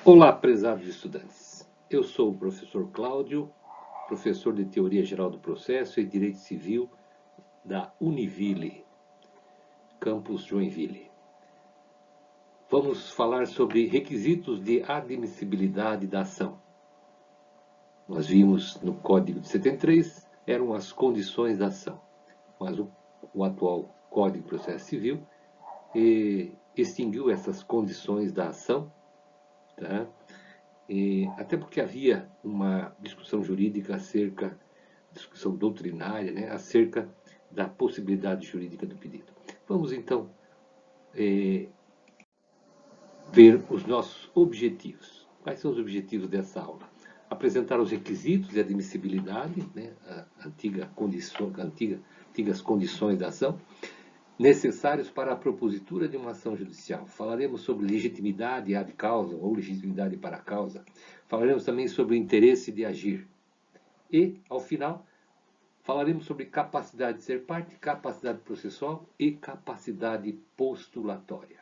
Olá, prezados estudantes. Eu sou o professor Cláudio, professor de Teoria Geral do Processo e Direito Civil da Univille, campus Joinville. Vamos falar sobre requisitos de admissibilidade da ação. Nós vimos no Código de 73, eram as condições da ação, mas o atual Código de Processo Civil extinguiu essas condições da ação, tá? Até porque havia uma discussão jurídica discussão doutrinária, né, acerca da possibilidade jurídica do pedido. Vamos então ver os nossos objetivos. Quais são os objetivos dessa aula? Apresentar os requisitos de admissibilidade, né, antigas condições da ação, necessários para a propositura de uma ação judicial. Falaremos sobre legitimidade ad causa ou legitimidade para a causa. Falaremos também sobre o interesse de agir. E, ao final, falaremos sobre capacidade de ser parte, capacidade processual e capacidade postulatória.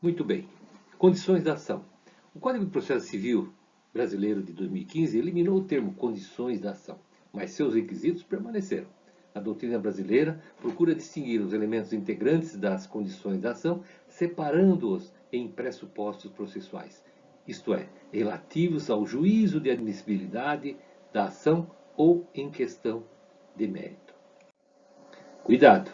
Muito bem. Condições da ação. O Código de Processo Civil brasileiro de 2015 eliminou o termo condições da ação, mas seus requisitos permaneceram. A doutrina brasileira procura distinguir os elementos integrantes das condições da ação, separando-os em pressupostos processuais, isto é, relativos ao juízo de admissibilidade da ação ou em questão de mérito. Cuidado!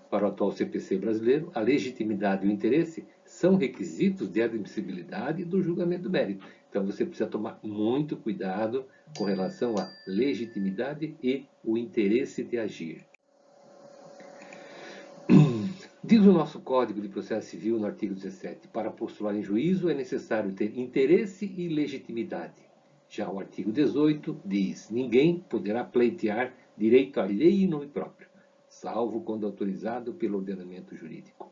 Para o atual CPC brasileiro, a legitimidade e o interesse são requisitos de admissibilidade do julgamento do mérito. Então você precisa tomar muito cuidado com relação à legitimidade e o interesse de agir. Diz o nosso Código de Processo Civil, no artigo 17, para postular em juízo é necessário ter interesse e legitimidade. Já o artigo 18 diz: ninguém poderá pleitear direito alheio em nome próprio, salvo quando autorizado pelo ordenamento jurídico.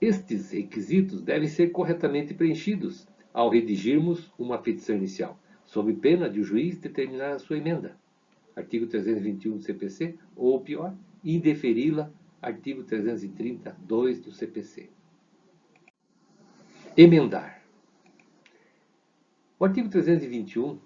Estes requisitos devem ser corretamente preenchidos ao redigirmos uma petição inicial, sob pena de o juiz determinar a sua emenda, artigo 321 do CPC, ou pior, indeferi-la, artigo 330(2) do CPC. Emendar. O artigo 321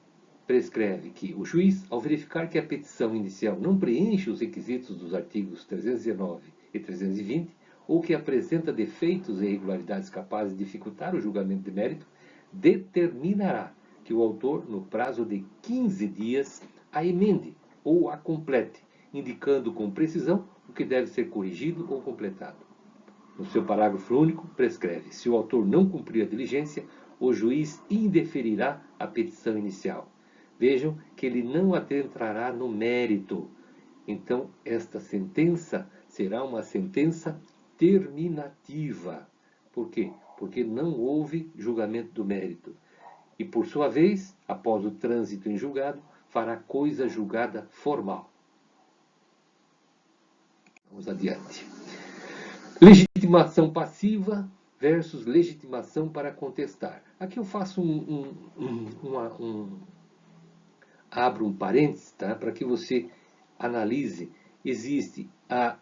prescreve que o juiz, ao verificar que a petição inicial não preenche os requisitos dos artigos 319 e 320, ou que apresenta defeitos e irregularidades capazes de dificultar o julgamento de mérito, determinará que o autor, no prazo de 15 dias, a emende ou a complete, indicando com precisão o que deve ser corrigido ou completado. No seu parágrafo único, prescreve: se o autor não cumprir a diligência, o juiz indeferirá a petição inicial. Vejam que ele não adentrará no mérito. Então, esta sentença será uma sentença terminativa. Por quê? Porque não houve julgamento do mérito. E, por sua vez, após o trânsito em julgado, fará coisa julgada formal. Vamos adiante. Legitimação passiva versus legitimação para contestar. Aqui eu faço abro um parênteses, tá? Para que você analise. Existe a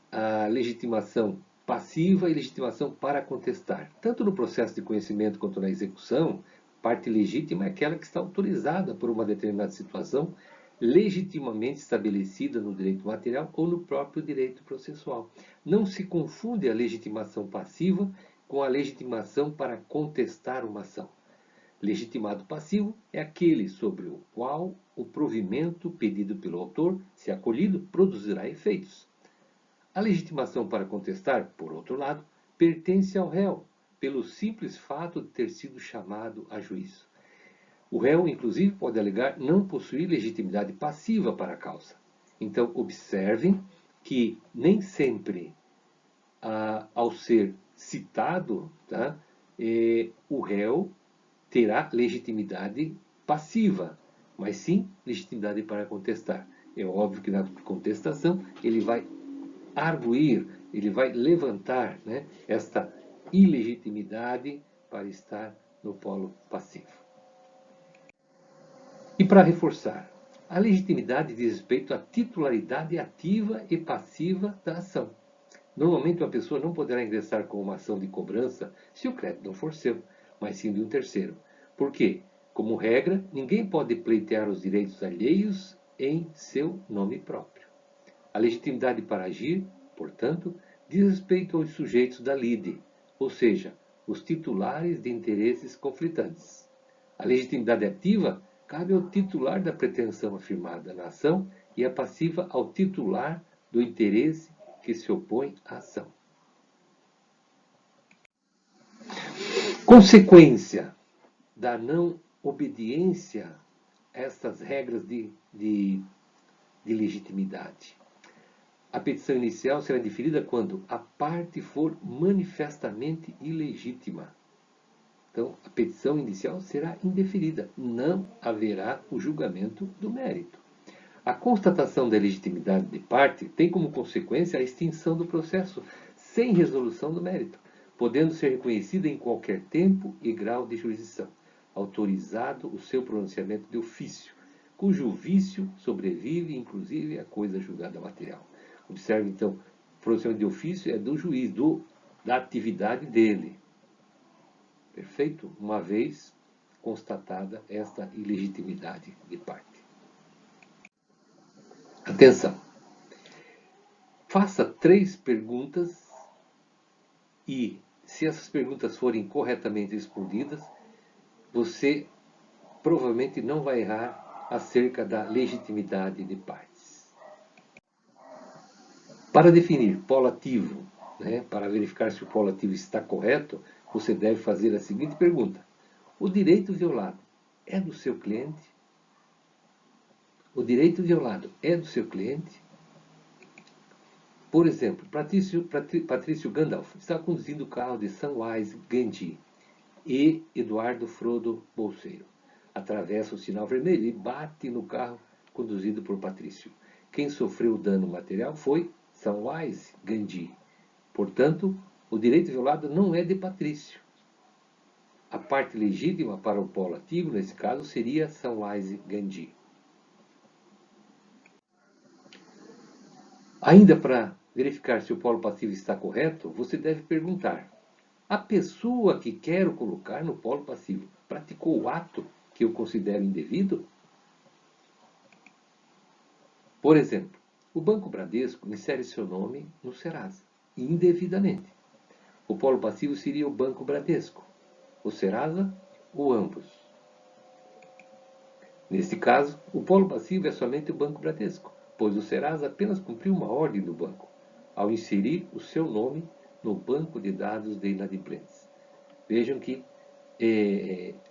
legitimação passiva e legitimação para contestar. Tanto no processo de conhecimento quanto na execução, parte legítima é aquela que está autorizada por uma determinada situação, legitimamente estabelecida no direito material ou no próprio direito processual. Não se confunde a legitimação passiva com a legitimação para contestar uma ação. Legitimado passivo é aquele sobre o qual o provimento pedido pelo autor, se acolhido, produzirá efeitos. A legitimação para contestar, por outro lado, pertence ao réu, pelo simples fato de ter sido chamado a juízo. O réu, inclusive, pode alegar não possuir legitimidade passiva para a causa. Então, observem que nem sempre, ao ser citado, tá, o réu terá legitimidade passiva, mas sim legitimidade para contestar. É óbvio que na contestação ele vai arguir, ele vai levantar, né, esta ilegitimidade para estar no polo passivo. E para reforçar, a legitimidade diz respeito à titularidade ativa e passiva da ação. Normalmente, uma pessoa não poderá ingressar com uma ação de cobrança se o crédito não for seu, mas sim de um terceiro. Por quê? Como regra, ninguém pode pleitear os direitos alheios em seu nome próprio. A legitimidade para agir, portanto, diz respeito aos sujeitos da lide, ou seja, os titulares de interesses conflitantes. A legitimidade ativa cabe ao titular da pretensão afirmada na ação e a passiva ao titular do interesse que se opõe à ação. Consequência da não obediência a estas regras de legitimidade. A petição inicial será deferida quando a parte for manifestamente ilegítima. Então, a petição inicial será indeferida. Não haverá o julgamento do mérito. A constatação da legitimidade de parte tem como consequência a extinção do processo, sem resolução do mérito, podendo ser reconhecida em qualquer tempo e grau de jurisdição, autorizado o seu pronunciamento de ofício, cujo vício sobrevive, inclusive, à coisa julgada material. Observe, então, o pronunciamento de ofício é do juiz, da atividade dele. Perfeito? Uma vez constatada esta ilegitimidade de parte. Atenção! Faça 3 perguntas e, se essas perguntas forem corretamente respondidas, você provavelmente não vai errar acerca da legitimidade de partes. Para definir polo ativo, para verificar se o polo ativo está correto, você deve fazer a seguinte pergunta: o direito violado é do seu cliente? O direito violado é do seu cliente? Por exemplo, Patrício Gandalf está conduzindo o carro de Samwise Gamgee e Eduardo Frodo Bolseiro. Atravessa o sinal vermelho e bate no carro conduzido por Patrício. Quem sofreu o dano material foi Samwise Gamgee. Portanto, o direito violado não é de Patrício. A parte legítima para o polo ativo, nesse caso, seria Samwise Gamgee. Ainda para verificar se o polo passivo está correto, você deve perguntar: a pessoa que quero colocar no polo passivo praticou o ato que eu considero indevido? Por exemplo, o Banco Bradesco insere seu nome no Serasa, indevidamente. O polo passivo seria o Banco Bradesco, o Serasa ou ambos. Neste caso, o polo passivo é somente o Banco Bradesco, pois o Serasa apenas cumpriu uma ordem do banco, ao inserir o seu nome no banco de dados de inadimplentes. Vejam que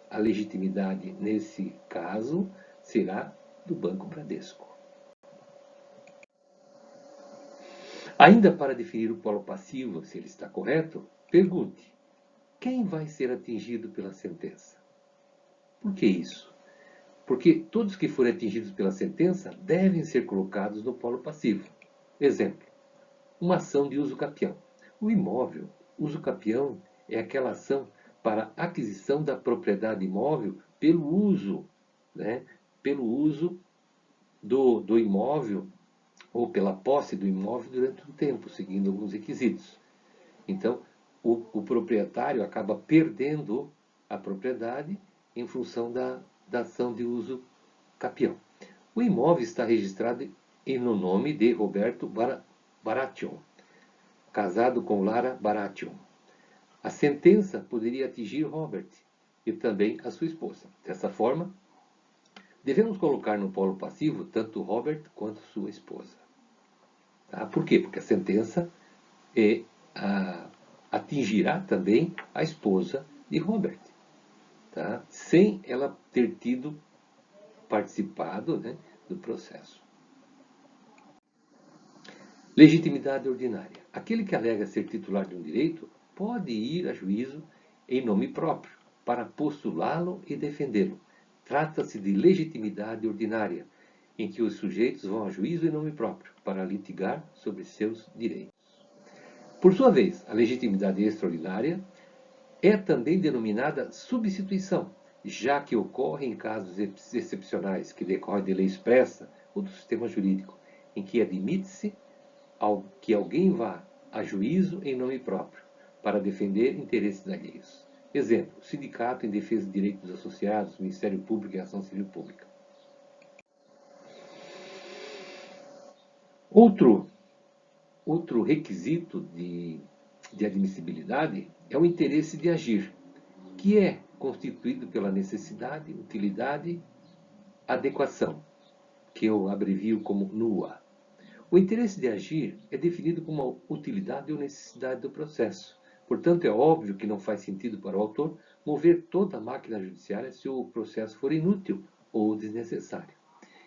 a legitimidade, nesse caso, será do Banco Bradesco. Ainda para definir o polo passivo, se ele está correto, pergunte: quem vai ser atingido pela sentença? Por que isso? Porque todos que forem atingidos pela sentença devem ser colocados no polo passivo. Exemplo: uma ação de uso capião. O imóvel, uso capião, é aquela ação para aquisição da propriedade imóvel pelo uso do imóvel ou pela posse do imóvel durante um tempo, seguindo alguns requisitos. Então, o proprietário acaba perdendo a propriedade em função da ação de uso capião. O imóvel está registrado no nome de Roberto Baratheon, casado com Lara Baratheon. A sentença poderia atingir Robert e também a sua esposa. Dessa forma, devemos colocar no polo passivo tanto Robert quanto sua esposa. Tá? Por quê? Porque a sentença atingirá também a esposa de Robert, tá? Sem ela ter participado do processo. Legitimidade ordinária. Aquele que alega ser titular de um direito pode ir a juízo em nome próprio para postulá-lo e defendê-lo. Trata-se de legitimidade ordinária, em que os sujeitos vão a juízo em nome próprio para litigar sobre seus direitos. Por sua vez, a legitimidade extraordinária é também denominada substituição, já que ocorre em casos excepcionais que decorrem de lei expressa ou do sistema jurídico, em que admite-se que alguém vá a juízo em nome próprio, para defender interesses alheios. Exemplo, sindicato em defesa de direitos dos associados, Ministério Público e Ação Civil Pública. Outro requisito de admissibilidade é o interesse de agir, que é constituído pela necessidade, utilidade, adequação, que eu abrevio como NUA. O interesse de agir é definido como a utilidade ou necessidade do processo. Portanto, é óbvio que não faz sentido para o autor mover toda a máquina judiciária se o processo for inútil ou desnecessário.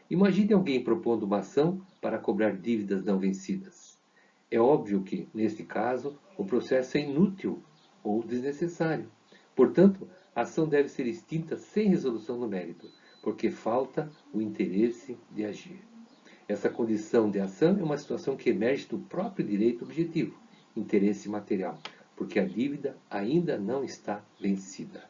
Imagine alguém propondo uma ação para cobrar dívidas não vencidas. É óbvio que, neste caso, o processo é inútil ou desnecessário. Portanto, a ação deve ser extinta sem resolução no mérito, porque falta o interesse de agir. Essa condição de ação é uma situação que emerge do próprio direito objetivo, interesse material, porque a dívida ainda não está vencida.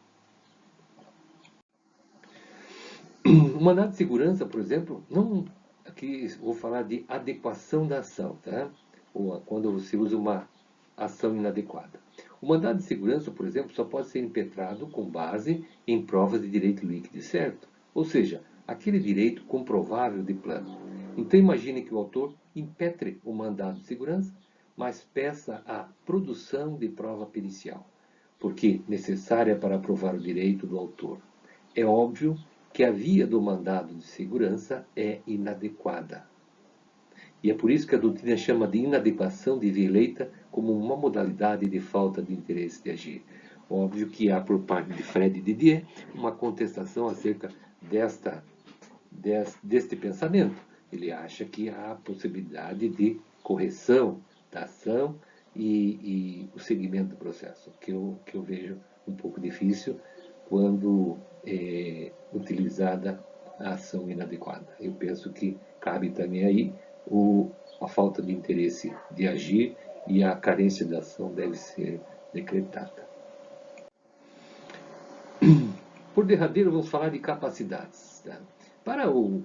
O mandado de segurança, por exemplo, não, aqui vou falar de adequação da ação, tá? Ou quando você usa uma ação inadequada. O mandado de segurança, por exemplo, só pode ser impetrado com base em provas de direito líquido e certo, ou seja, aquele direito comprovável de plano. Então imagine que o autor impetre o mandado de segurança, mas peça a produção de prova pericial, porque necessária para provar o direito do autor. É óbvio que a via do mandado de segurança é inadequada. E é por isso que a doutrina chama de inadequação de via eleita como uma modalidade de falta de interesse de agir. Óbvio que há por parte de Fred Didier uma contestação acerca deste pensamento. Ele acha que há possibilidade de correção da ação e o seguimento do processo, que eu vejo um pouco difícil quando é utilizada a ação inadequada. Eu penso que cabe também aí a falta de interesse de agir e a carência de ação deve ser decretada. Por derradeiro, vamos falar de capacidades. Tá? Para o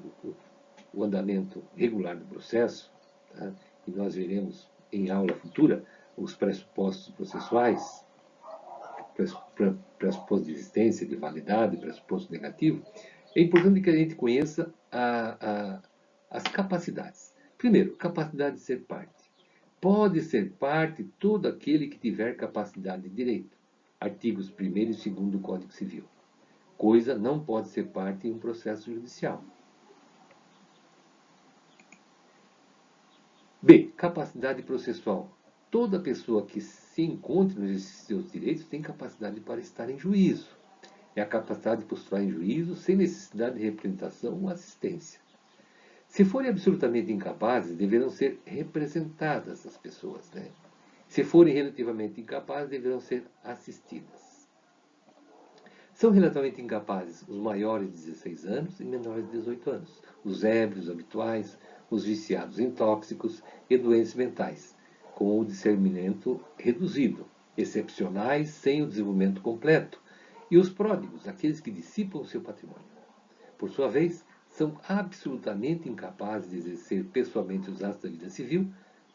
andamento regular do processo, tá? E nós veremos em aula futura os pressupostos processuais, pressuposto de existência, de validade, pressuposto negativo, é importante que a gente conheça as capacidades. Primeiro, capacidade de ser parte. Pode ser parte todo aquele que tiver capacidade de direito. Artigos 1º e 2º do Código Civil. Coisa não pode ser parte em um processo judicial. B. Capacidade processual. Toda pessoa que se encontre nos seus direitos tem capacidade para estar em juízo. É a capacidade de postular em juízo sem necessidade de representação ou assistência. Se forem absolutamente incapazes, deverão ser representadas as pessoas. Né? Se forem relativamente incapazes, deverão ser assistidas. São relativamente incapazes os maiores de 16 anos e menores de 18 anos, os ébrios habituais, os viciados em tóxicos e doentes mentais, com o discernimento reduzido, excepcionais sem o desenvolvimento completo, e os pródigos, aqueles que dissipam o seu patrimônio. Por sua vez, são absolutamente incapazes de exercer pessoalmente os atos da vida civil.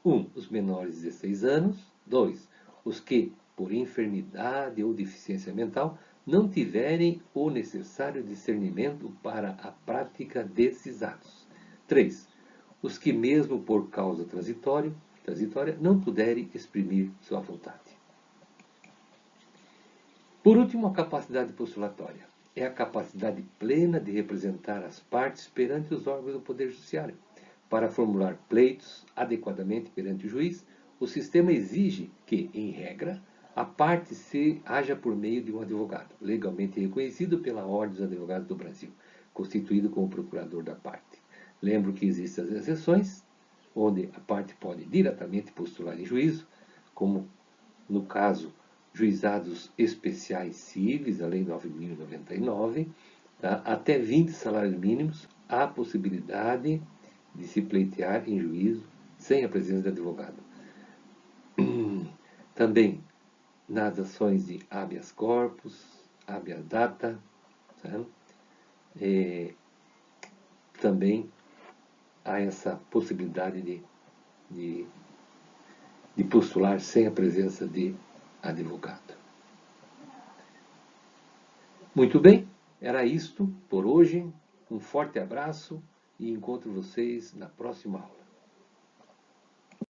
1. Os menores de 16 anos. 2. Os que, por enfermidade ou deficiência mental, não tiverem o necessário discernimento para a prática desses atos. 3. Os que, mesmo por causa transitória, não puderem exprimir sua vontade. Por último, a capacidade postulatória. É a capacidade plena de representar as partes perante os órgãos do Poder Judiciário. Para formular pleitos adequadamente perante o juiz, o sistema exige que, em regra, a parte haja por meio de um advogado, legalmente reconhecido pela Ordem dos Advogados do Brasil, constituído como procurador da parte. Lembro que existem as exceções, onde a parte pode diretamente postular em juízo, como no caso juizados especiais cíveis, a Lei 9.099, tá? Até 20 salários mínimos, há possibilidade de se pleitear em juízo sem a presença de advogado. Também nas ações de habeas corpus, habeas data, tá? Também há essa possibilidade de de postular sem a presença de advogado. Muito bem, era isto por hoje. Um forte abraço e encontro vocês na próxima aula.